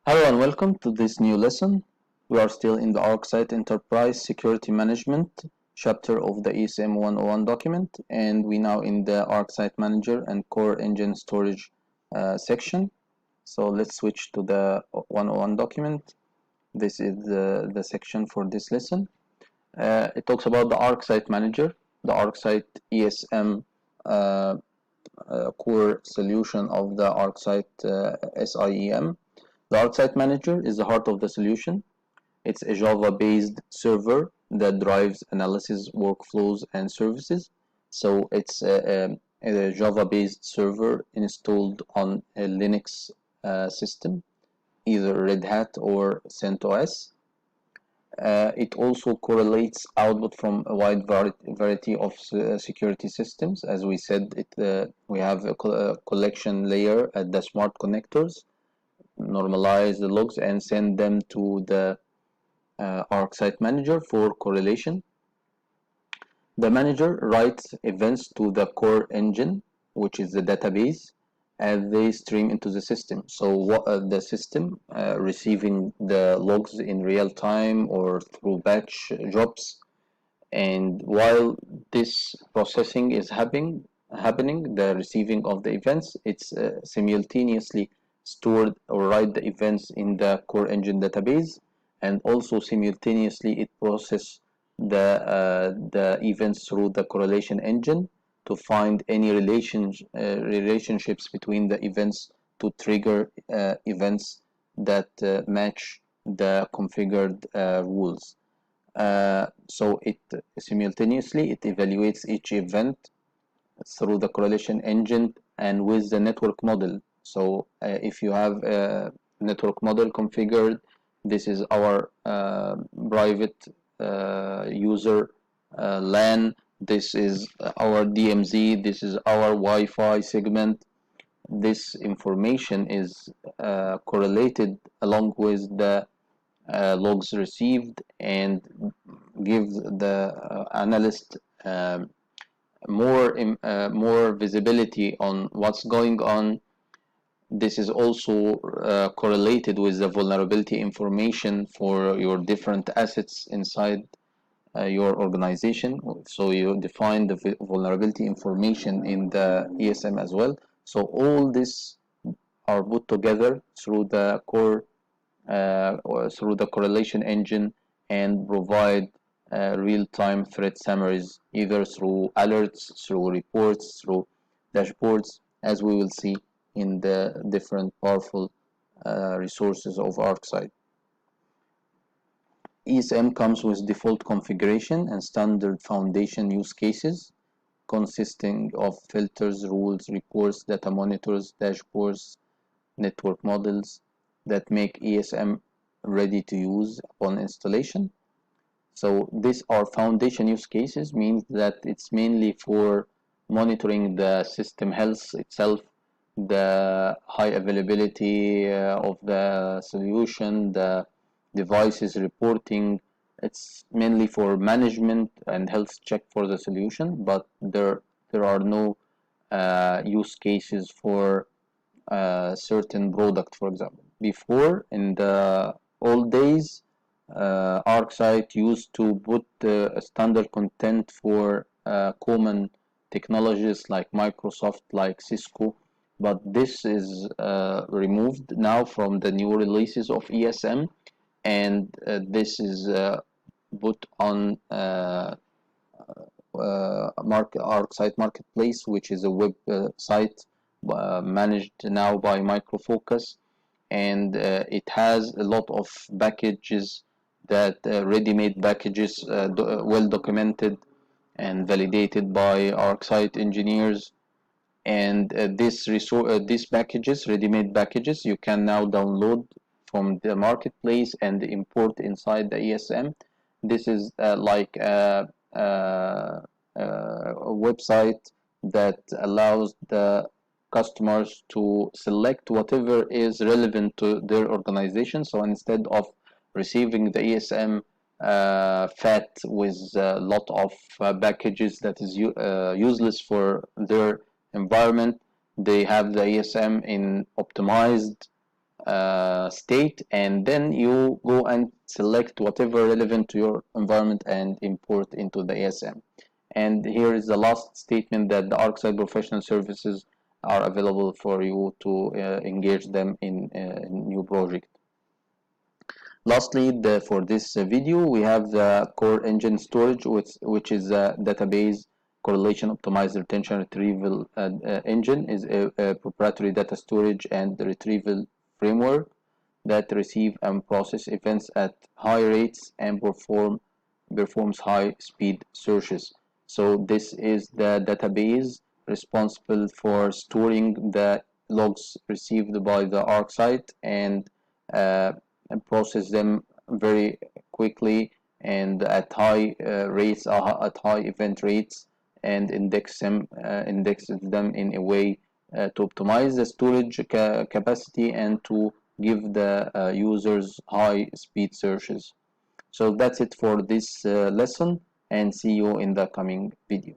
Hello and welcome to this new lesson. We are still in the ArcSight Enterprise Security Management chapter of the ESM 101 document, and we now in the ArcSight Manager and CORR EngineStorage section. So let's switch to the 101 document. This is the section for this lesson. It talks about the ArcSight Manager, the ArcSight ESM core solution of the ArcSight SIEM. The ArcSight Manager is the heart of the solution. It's a Java-based server that drives analysis, workflows, and services. So it's a Java-based server installed on a Linux system, either Red Hat or CentOS. It also correlates output from a wide variety of security systems. As we said, we have a collection layer at the smart connectors, normalize the logs and send them to the ArcSight Manager for correlation. The manager writes events to the core engine, which is the database, as they stream into the system. So the system receiving the logs in real time or through batch jobs, and while this processing is happening, the receiving of the events, it's simultaneously stored or write the events in the core engine database, and also simultaneously it processes the events through the correlation engine to find any relationships between the events to trigger events that match the configured rules. So it simultaneously it evaluates each event through the correlation engine and with the network model. So if you have a network model configured, this is our private user LAN, this is our DMZ, this is our Wi-Fi segment. This information is correlated along with the logs received and gives the analyst more visibility on what's going on. This is also correlated with the vulnerability information for your different assets inside your organization. So you define the vulnerability information in the ESM as well. So all this are put together through the core or through the correlation engine and provide real-time threat summaries, either through alerts, through reports, through dashboards, as we will see in the different powerful resources of ArcSight. ESM comes with default configuration and standard foundation use cases consisting of filters, rules, reports, data monitors, dashboards, network models that make ESM ready to use upon installation. So these are foundation use cases, means that it's mainly for monitoring the system health itself, the high availability of the solution, the devices reporting. It's mainly for management and health check for the solution, but there are no use cases for certain product. For example, before in the old days, ArcSight used to put standard content for common technologies like Microsoft, like Cisco, but this is removed now from the new releases of ESM, and this is put on ArcSight Marketplace, which is a web site managed now by Micro Focus, and it has a lot of packages that ready-made packages well documented and validated by ArcSight engineers. And these packages, ready-made packages, you can now download from the marketplace and import inside the ESM. This is like a website that allows the customers to select whatever is relevant to their organization. So instead of receiving the ESM fat with a lot of packages that is useless for their environment, they have the ESM in optimized state, and then you go and select whatever relevant to your environment and import into the ESM. And here is the last statement, that the ArcSight professional services are available for you to engage them in a new project. Lastly, for this video, we have the CORR EngineStorage, which is a database correlation optimized retention retrieval engine. Is a proprietary data storage and retrieval framework that receive and process events at high rates and performs high speed searches. So this is the database responsible for storing the logs received by the ArcSight uh, and process them very quickly and at high rates, at high event rates, and index them in a way to optimize the storage capacity and to give the users high speed searches. So that's it for this lesson, and see you in the coming video.